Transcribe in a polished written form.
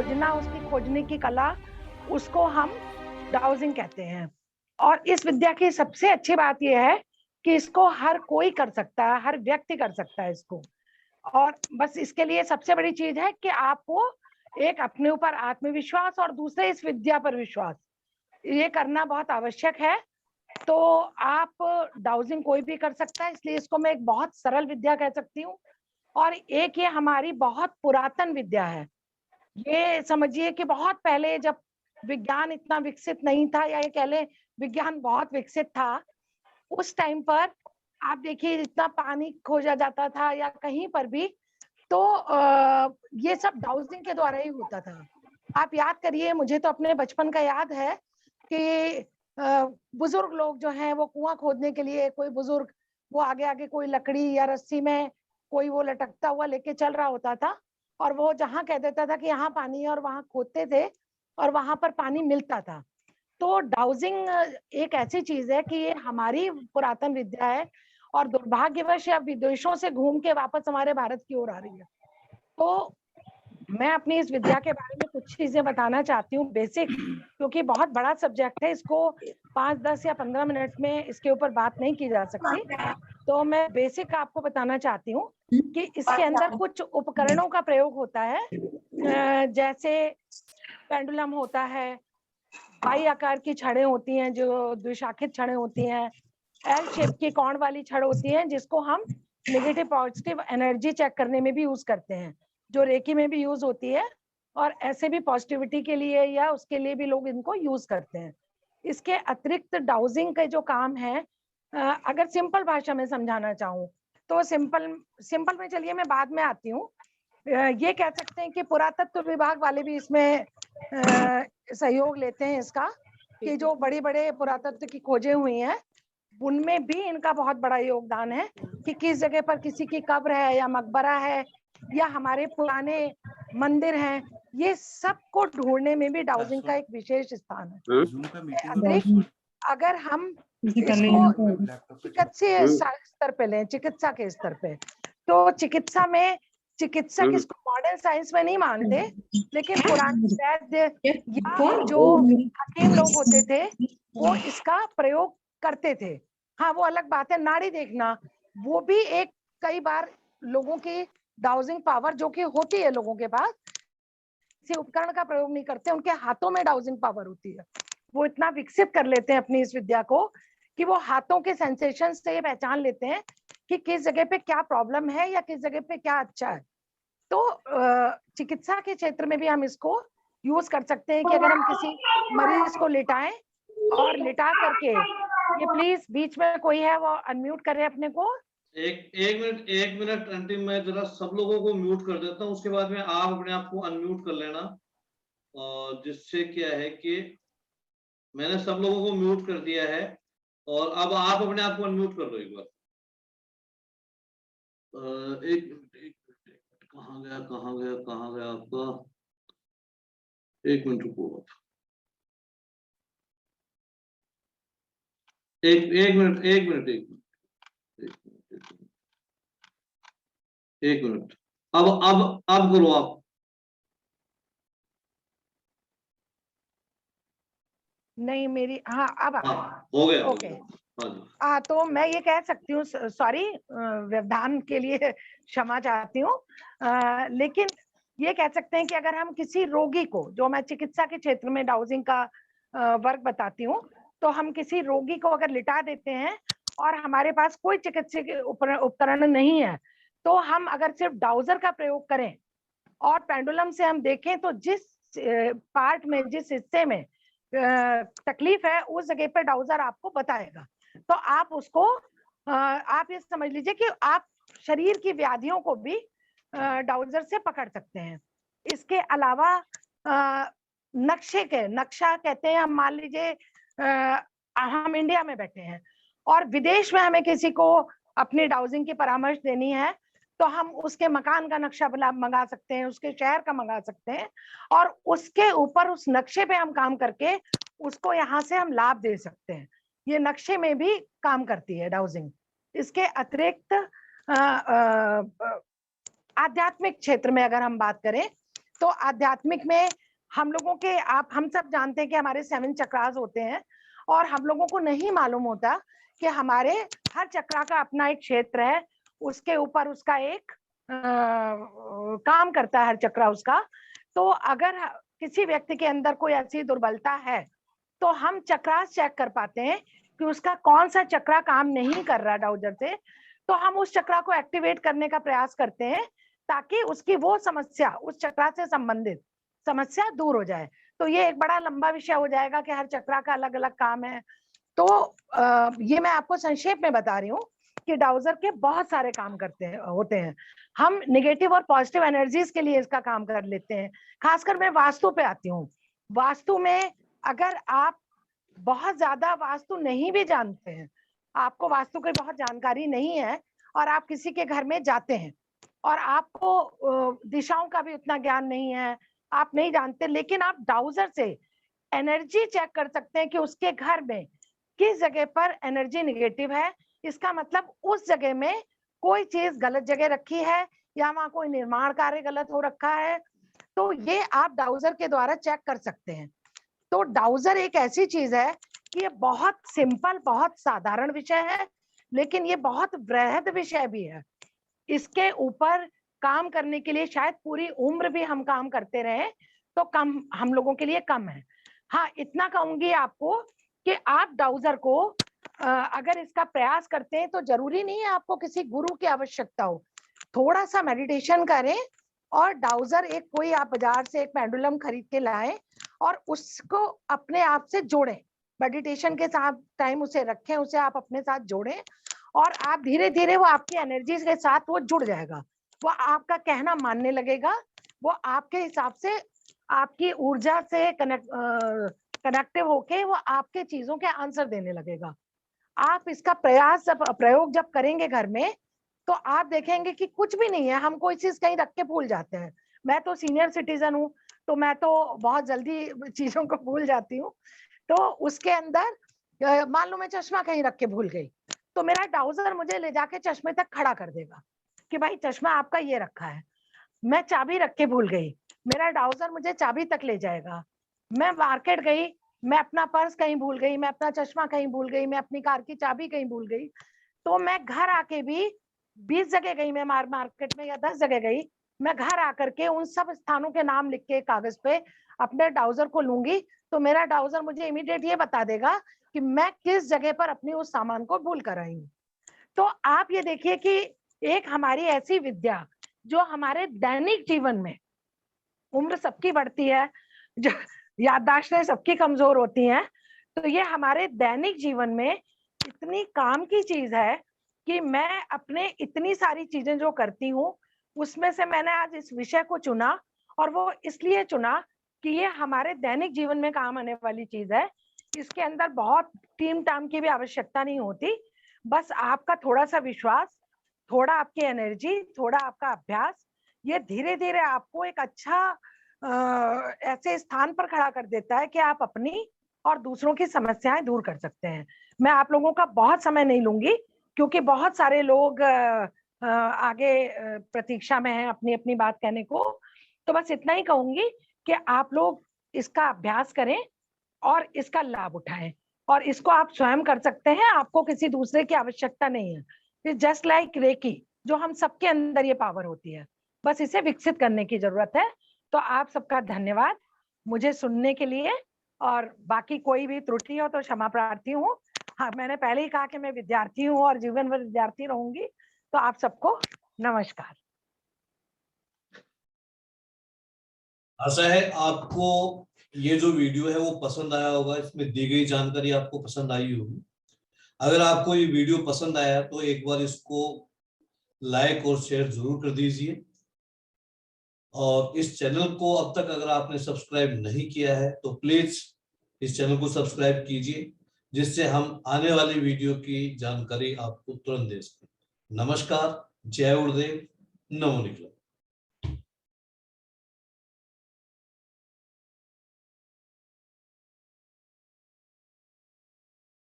खोजना, उसकी खोजने की कला, उसको हम डाउजिंग कहते हैं। और इस विद्या की सबसे अच्छी बात यह है कि इसको हर कोई कर सकता है, हर व्यक्ति कर सकता है इसको। और बस इसके लिए सबसे बड़ी चीज है कि आपको एक अपने ऊपर आत्मविश्वास और दूसरे इस विद्या पर विश्वास, ये करना बहुत आवश्यक है। तो आप डाउजिंग कोई भी कर सकता है, इसलिए इसको मैं एक बहुत सरल विद्या कह सकती हूँ। और एक ये हमारी बहुत पुरातन विद्या है। ये समझिए कि बहुत पहले जब विज्ञान इतना विकसित नहीं था, या ये कह लें विज्ञान बहुत विकसित था, उस टाइम पर आप देखिए इतना पानी खोजा जाता था या कहीं पर भी, तो ये सब डाउजिंग के द्वारा ही होता था। आप याद करिए, मुझे तो अपने बचपन का याद है कि बुजुर्ग लोग जो हैं वो कुआं खोदने के लिए, कोई बुजुर्ग वो आगे आगे कोई लकड़ी या रस्सी में कोई वो लटकता हुआ लेके चल रहा होता था, और वो जहां कह देता था कि यहाँ पानी है, और वहां खोदते थे और वहां पर पानी मिलता था। तो डाउजिंग एक ऐसी चीज है कि ये हमारी पुरातन विद्या है, और दुर्भाग्यवश या विदेशों से घूम के वापस हमारे भारत की ओर आ रही है। तो मैं अपनी इस विद्या के बारे में कुछ चीजें बताना चाहती हूँ बेसिक, क्योंकि बहुत बड़ा सब्जेक्ट है, इसको 5, 10 या 15 मिनट में इसके ऊपर बात नहीं की जा सकती। तो मैं बेसिक आपको बताना चाहती हूँ कि इसके अंदर कुछ उपकरणों का प्रयोग होता है, जैसे पेंडुलम होता है, पाई आकार की छड़ें होती हैं जो द्विशाखित छड़ें होती हैं, एल शेप की कौण वाली छड़ होती है जिसको हम नेगेटिव पॉजिटिव एनर्जी चेक करने में भी यूज करते हैं, जो रेकी में भी यूज होती है, और ऐसे भी पॉजिटिविटी के लिए या उसके लिए भी लोग इनको यूज करते हैं। इसके अतिरिक्त डाउजिंग के जो काम है, अगर सिंपल भाषा में समझाना चाहूँ तो सिंपल में, चलिए मैं बाद में आती हूँ। ये कह सकते हैं कि पुरातत्व विभाग वाले भी इसमें सहयोग लेते हैं इसका, कि जो बड़ी बड़े पुरातत्व की खोजें हुई हैं उनमें भी इनका बहुत बड़ा योगदान है, कि किस जगह पर किसी की कब्र है या मकबरा है या हमारे पुराने मंदिर हैं, ये सब को ढूंढने में भी डाउजिंग का एक विशेष स्थान है। अतिरिक्त अगर हम इसको चिकित्सीय स्तर पे लें, चिकित्सा के स्तर पे, तो चिकित्सा में चिकित्सक इसको मॉडर्न साइंस में नहीं मानते, लेकिन पुराने वैद्य या जो हकीम लोग होते थे वो इसका प्रयोग करते थे। हाँ, वो अलग बात है, नाड़ी देखना वो भी एक, कई बार लोगों की डाउजिंग पावर जो कि होती है लोगों के पास, किसी उपकरण का प्रयोग नहीं करते, उनके हाथों में डाउजिंग पावर होती है। वो इतना विकसित कर लेते हैं अपनी इस विद्या को कि वो हाथों के सेंसेशन से ये पहचान लेते हैं कि किस जगह पे क्या प्रॉब्लम है या किस जगह पे क्या अच्छा है। तो चिकित्सा के क्षेत्र में भी हम इसको यूज कर सकते हैं कि अगर हम किसी मरीज को लिटाएं और लिटा करके, ये प्लीज बीच में कोई है वो अनम्यूट करे अपने को। एक मिनट आंटी, मैं जरा सब लोगों को म्यूट कर देता हूँ, उसके बाद में आप अपने आप को अनम्यूट कर लेना, और जिससे क्या है कि मैंने सब लोगों को म्यूट कर दिया है, और अब आप अपने आप को अनम्यूट कर लो एक बार। कहाँ गया आपका, एक मिनट रुको, एक मिनट अब करो आप। नहीं मेरी, हाँ अब हो गया। ओके। तो मैं ये कह सकती हूँ, सॉरी व्यवधान के लिए क्षमा चाहती हूँ, लेकिन ये कह सकते हैं कि अगर हम किसी रोगी को, जो मैं चिकित्सा के क्षेत्र में डाउजिंग का वर्क बताती हूँ, तो हम किसी रोगी को अगर लिटा देते हैं और हमारे पास कोई चिकित्सीय उपकरण नहीं है, तो हम अगर सिर्फ डाउजर का प्रयोग करें और पेंडुलम से हम देखें, तो जिस पार्ट में, जिस हिस्से में तकलीफ है, उस जगह पे डाउजर आपको बताएगा। तो आप उसको, आप ये समझ लीजिए कि आप शरीर की व्याधियों को भी डाउजर से पकड़ सकते हैं। इसके अलावा नक्शा कहते हैं, हम मान लीजिए हम इंडिया में बैठे हैं और विदेश में हमें किसी को अपनी डाउजिंग की परामर्श देनी है, तो हम उसके मकान का नक्शा मंगा सकते हैं, उसके शहर का मंगा सकते हैं, और उसके ऊपर उस नक्शे पे हम काम करके उसको यहाँ से हम लाभ दे सकते हैं। ये नक्शे में भी काम करती है डाउजिंग। इसके अतिरिक्त आध्यात्मिक क्षेत्र में अगर हम बात करें, तो आध्यात्मिक में हम लोगों के हम सब जानते हैं कि हमारे 7 चक्रास होते हैं, और हम लोगों को नहीं मालूम होता कि हमारे हर चक्रा का अपना एक क्षेत्र है, उसके ऊपर उसका एक काम करता है हर चक्रा उसका। तो अगर किसी व्यक्ति के अंदर कोई ऐसी दुर्बलता है तो हम चक्रास चेक कर पाते हैं कि उसका कौन सा चक्रा काम नहीं कर रहा डाउजर से, तो हम उस चक्रा को एक्टिवेट करने का प्रयास करते हैं ताकि उसकी वो समस्या, उस चक्रा से संबंधित समस्या दूर हो जाए। तो ये एक बड़ा लंबा विषय हो जाएगा कि हर चक्रा का अलग अलग काम है। तो ये मैं आपको संक्षेप में बता रही हूँ कि डाउजर के बहुत सारे काम होते हैं। हम नेगेटिव और पॉजिटिव एनर्जीज के लिए इसका काम कर लेते हैं। खासकर मैं वास्तु पे आती हूँ। वास्तु में अगर आप बहुत ज्यादा वास्तु नहीं भी जानते हैं, आपको वास्तु की बहुत जानकारी नहीं है, और आप किसी के घर में जाते हैं और आपको दिशाओं का भी उतना ज्ञान नहीं है, आप नहीं जानते, लेकिन आप डाउजर से एनर्जी चेक कर सकते हैं कि उसके घर में किस जगह पर एनर्जी निगेटिव है। इसका मतलब उस जगह में कोई चीज गलत जगह रखी है या वहां कोई निर्माण कार्य गलत हो रखा है, तो ये आप डाउजर के द्वारा चेक कर सकते हैं। तो डाउजर एक ऐसी चीज है कि ये बहुत सिंपल, बहुत साधारण विषय है, लेकिन ये बहुत वृहद विषय भी है। इसके ऊपर काम करने के लिए शायद पूरी उम्र भी हम काम करते रहे तो कम, हम लोगों के लिए कम है। हाँ, इतना कहूंगी आपको कि आप डाउजर को अगर इसका प्रयास करते हैं तो जरूरी नहीं है आपको किसी गुरु की आवश्यकता हो। थोड़ा सा मेडिटेशन करें और डाउजर एक कोई आप बाजार से एक पेंडुलम खरीद के लाएं और उसको अपने आप से जोड़ें। मेडिटेशन के साथ टाइम उसे रखें, उसे आप अपने साथ जोड़ें और आप धीरे धीरे वो आपकी एनर्जी के साथ वो जुड़ जाएगा। वो आपका कहना मानने लगेगा, वो आपके हिसाब से आपकी ऊर्जा से कनेक्टिव होके वो आपके चीजों के आंसर देने लगेगा। आप इसका प्रयोग जब करेंगे घर में तो आप देखेंगे कि कुछ भी नहीं है, हम कोई चीज कहीं रख के भूल जाते हैं। मैं तो सीनियर सिटीजन हूँ तो मैं तो बहुत जल्दी चीजों को भूल जाती हूँ। तो उसके अंदर मान लो मैं चश्मा कहीं रख के भूल गई तो मेरा डाउजर मुझे ले जाके चश्मे तक खड़ा कर देगा कि भाई चश्मा आपका ये रखा है। मैं चाबी रख के भूल गई, मेरा डाउजर मुझे चाबी तक ले जाएगा। मैं मार्केट गई, मैं अपना पर्स कहीं भूल गई, मैं अपना चश्मा कहीं भूल गई, मैं अपनी कार की चाबी कहीं भूल गई, तो मैं घर आके भी 20 जगह गई, मैं मार्केट में या 10 जगह गई, मैं घर आकर के उन सब स्थानों के नाम लिख के कागज पे अपने डाउजर को लूंगी तो मेरा डाउजर मुझे इमीडिएट ये बता देगा कि मैं किस जगह पर अपनी उस सामान को भूल कर आई हूँ। तो आप ये देखिए कि एक हमारी ऐसी विद्या जो हमारे दैनिक जीवन में, उम्र सबकी बढ़ती है, जो याददाश्तें सबकी कमजोर होती हैं, तो ये हमारे दैनिक जीवन में इतनी काम की चीज है कि मैं अपने इतनी सारी चीजें जो करती हूँ उसमें से मैंने आज इस विषय को चुना, और वो इसलिए चुना कि ये हमारे दैनिक जीवन में काम आने वाली चीज है। इसके अंदर बहुत टीम टाम की भी आवश्यकता नहीं होती, बस आपका थोड़ा सा विश्वास, थोड़ा आपकी एनर्जी, थोड़ा आपका अभ्यास, ये धीरे धीरे आपको एक अच्छा ऐसे स्थान पर खड़ा कर देता है कि आप अपनी और दूसरों की समस्याएं दूर कर सकते हैं। मैं आप लोगों का बहुत समय नहीं लूंगी क्योंकि बहुत सारे लोग आगे प्रतीक्षा में हैं अपनी अपनी बात कहने को। तो बस इतना ही कहूंगी कि आप लोग इसका अभ्यास करें और इसका लाभ उठाएं, और इसको आप स्वयं कर सकते हैं, आपको किसी दूसरे की आवश्यकता नहीं है। जस्ट लाइक रेकी, जो हम सबके अंदर ये पावर होती है, बस इसे विकसित करने की जरूरत है। तो आप सबका धन्यवाद मुझे सुनने के लिए, और बाकी कोई भी त्रुटि हो तो क्षमा प्रार्थी हूँ। हाँ, मैंने पहले ही कहा कि मैं विद्यार्थी हूँ और जीवन भर विद्यार्थी रहूंगी। तो आप सबको नमस्कार। आशा है आपको ये जो वीडियो है वो पसंद आया होगा, इसमें दी गई जानकारी आपको पसंद आई होगी। अगर आपको ये वीडियो पसंद आया तो एक बार इसको लाइक और शेयर जरूर कर दीजिए, और इस चैनल को अब तक अगर आपने सब्सक्राइब नहीं किया है तो प्लीज इस चैनल को सब्सक्राइब कीजिए, जिससे हम आने वाली वीडियो की जानकारी आपको तुरंत दे सकें। नमस्कार, जय गुरुदेव, नमो निखिल।